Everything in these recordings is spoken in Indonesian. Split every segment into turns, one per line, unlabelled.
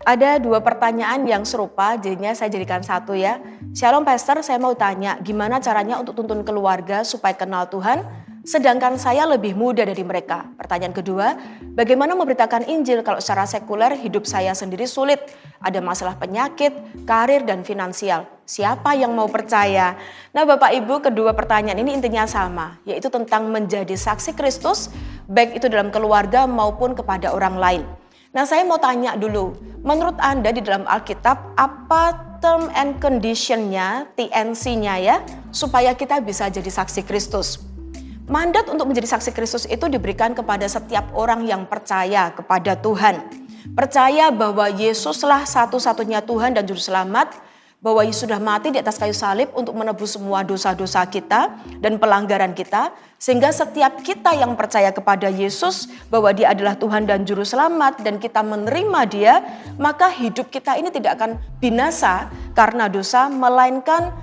Ada dua pertanyaan yang serupa, jadinya saya jadikan satu ya. Shalom Pastor, saya mau tanya gimana caranya untuk tuntun keluarga supaya kenal Tuhan, sedangkan saya lebih muda dari mereka. Pertanyaan kedua, bagaimana memberitakan Injil kalau secara sekuler hidup saya sendiri sulit, ada masalah penyakit, karir dan finansial. Siapa yang mau percaya? Nah Bapak Ibu, kedua pertanyaan ini intinya sama, yaitu tentang menjadi saksi Kristus, baik itu dalam keluarga maupun kepada orang lain. Nah saya mau tanya dulu, menurut Anda di dalam Alkitab apa term and condition-nya, TNC-nya ya, supaya kita bisa jadi saksi Kristus? Mandat untuk menjadi saksi Kristus itu diberikan kepada setiap orang yang percaya kepada Tuhan. Percaya bahwa Yesuslah satu-satunya Tuhan dan Juru Selamat, bahwa Yesus sudah mati di atas kayu salib untuk menebus semua dosa-dosa kita dan pelanggaran kita. Sehingga setiap kita yang percaya kepada Yesus bahwa Dia adalah Tuhan dan Juru Selamat dan kita menerima Dia, maka hidup kita ini tidak akan binasa karena dosa, melainkan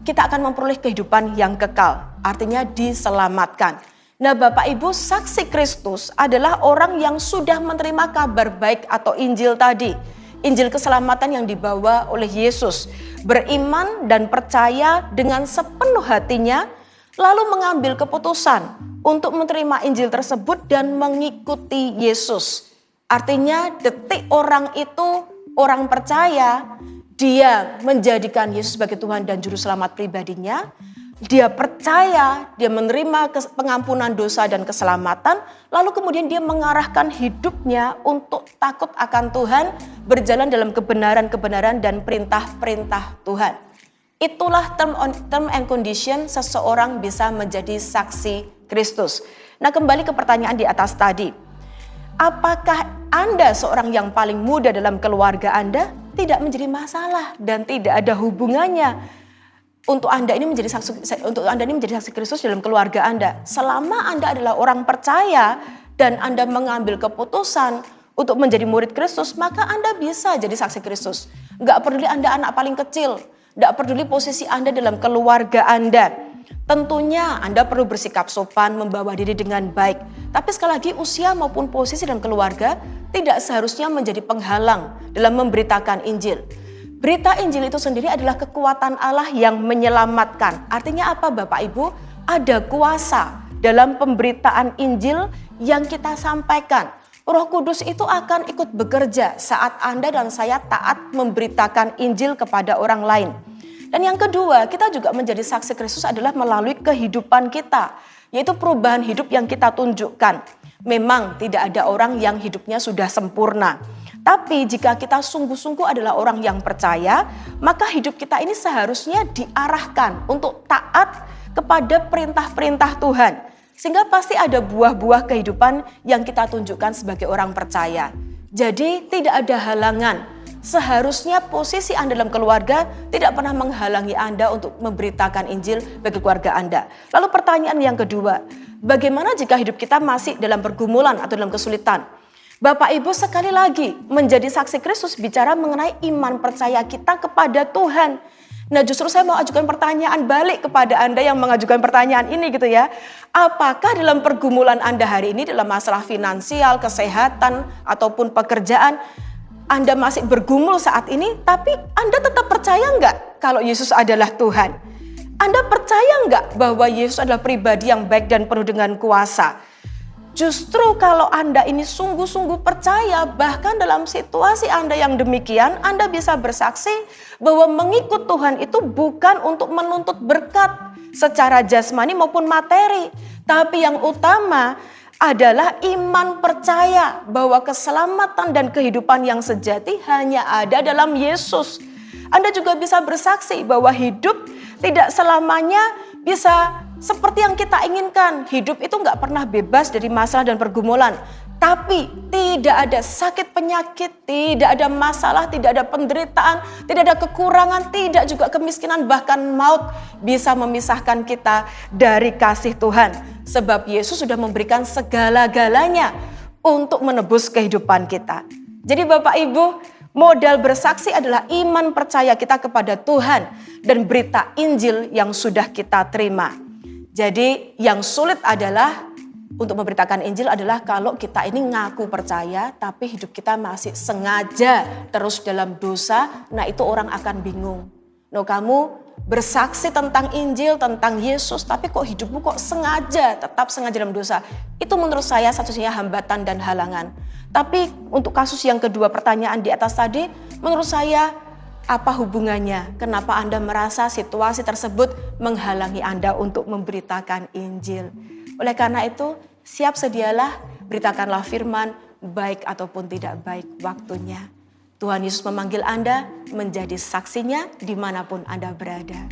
kita akan memperoleh kehidupan yang kekal, artinya diselamatkan. Nah Bapak Ibu, saksi Kristus adalah orang yang sudah menerima kabar baik atau Injil tadi. Injil keselamatan yang dibawa oleh Yesus, beriman dan percaya dengan sepenuh hatinya, lalu mengambil keputusan untuk menerima Injil tersebut dan mengikuti Yesus. Artinya detik orang itu, orang percaya, dia menjadikan Yesus sebagai Tuhan dan Juru Selamat pribadinya. Dia percaya, dia menerima pengampunan dosa dan keselamatan, lalu kemudian dia mengarahkan hidupnya untuk takut akan Tuhan, berjalan dalam kebenaran-kebenaran dan perintah-perintah Tuhan. Itulah term and condition seseorang bisa menjadi saksi Kristus. Nah kembali ke pertanyaan di atas tadi. Apakah Anda seorang yang paling muda dalam keluarga Anda? Tidak menjadi masalah dan tidak ada hubungannya. Untuk Anda ini menjadi saksi Kristus dalam keluarga Anda. Selama Anda adalah orang percaya dan Anda mengambil keputusan untuk menjadi murid Kristus, maka Anda bisa jadi saksi Kristus. Enggak peduli Anda anak paling kecil, enggak peduli posisi Anda dalam keluarga Anda. Tentunya Anda perlu bersikap sopan, membawa diri dengan baik. Tapi sekali lagi usia maupun posisi dalam keluarga tidak seharusnya menjadi penghalang dalam memberitakan Injil. Berita Injil itu sendiri adalah kekuatan Allah yang menyelamatkan. Artinya apa Bapak Ibu? Ada kuasa dalam pemberitaan Injil yang kita sampaikan. Roh Kudus itu akan ikut bekerja saat Anda dan saya taat memberitakan Injil kepada orang lain. Dan yang kedua, kita juga menjadi saksi Kristus adalah melalui kehidupan kita, yaitu perubahan hidup yang kita tunjukkan. Memang tidak ada orang yang hidupnya sudah sempurna. Tapi jika kita sungguh-sungguh adalah orang yang percaya, maka hidup kita ini seharusnya diarahkan untuk taat kepada perintah-perintah Tuhan. Sehingga pasti ada buah-buah kehidupan yang kita tunjukkan sebagai orang percaya. Jadi tidak ada halangan. Seharusnya posisi Anda dalam keluarga tidak pernah menghalangi Anda untuk memberitakan Injil bagi keluarga Anda. Lalu pertanyaan yang kedua, bagaimana jika hidup kita masih dalam pergumulan atau dalam kesulitan? Bapak Ibu sekali lagi menjadi saksi Kristus bicara mengenai iman percaya kita kepada Tuhan. Nah justru saya mau ajukan pertanyaan balik kepada Anda yang mengajukan pertanyaan ini gitu ya. Apakah dalam pergumulan Anda hari ini dalam masalah finansial, kesehatan ataupun pekerjaan, Anda masih bergumul saat ini tapi Anda tetap percaya enggak kalau Yesus adalah Tuhan? Anda percaya enggak bahwa Yesus adalah pribadi yang baik dan penuh dengan kuasa? Justru kalau Anda ini sungguh-sungguh percaya, bahkan dalam situasi Anda yang demikian, Anda bisa bersaksi bahwa mengikut Tuhan itu bukan untuk menuntut berkat secara jasmani maupun materi. Tapi yang utama adalah iman percaya bahwa keselamatan dan kehidupan yang sejati hanya ada dalam Yesus. Anda juga bisa bersaksi bahwa hidup tidak selamanya bisa seperti yang kita inginkan. Hidup itu gak pernah bebas dari masalah dan pergumulan. Tapi tidak ada sakit penyakit, tidak ada masalah, tidak ada penderitaan, tidak ada kekurangan, tidak juga kemiskinan, bahkan maut bisa memisahkan kita dari kasih Tuhan. Sebab Yesus sudah memberikan segala-galanya untuk menebus kehidupan kita. Jadi Bapak Ibu, modal bersaksi adalah iman percaya kita kepada Tuhan dan berita Injil yang sudah kita terima. Jadi yang sulit adalah untuk memberitakan Injil adalah kalau kita ini ngaku percaya tapi hidup kita masih sengaja terus dalam dosa. Nah itu orang akan bingung. No, kamu bersaksi tentang Injil, tentang Yesus, tapi kok hidupmu kok tetap sengaja dalam dosa. Itu menurut saya satu-satunya hambatan dan halangan. Tapi untuk kasus yang kedua, pertanyaan di atas tadi, menurut saya apa hubungannya? Kenapa Anda merasa situasi tersebut menghalangi Anda untuk memberitakan Injil? Oleh karena itu, siap sedialah, beritakanlah firman, baik ataupun tidak baik waktunya. Tuhan Yesus memanggil Anda menjadi saksinya dimanapun Anda berada.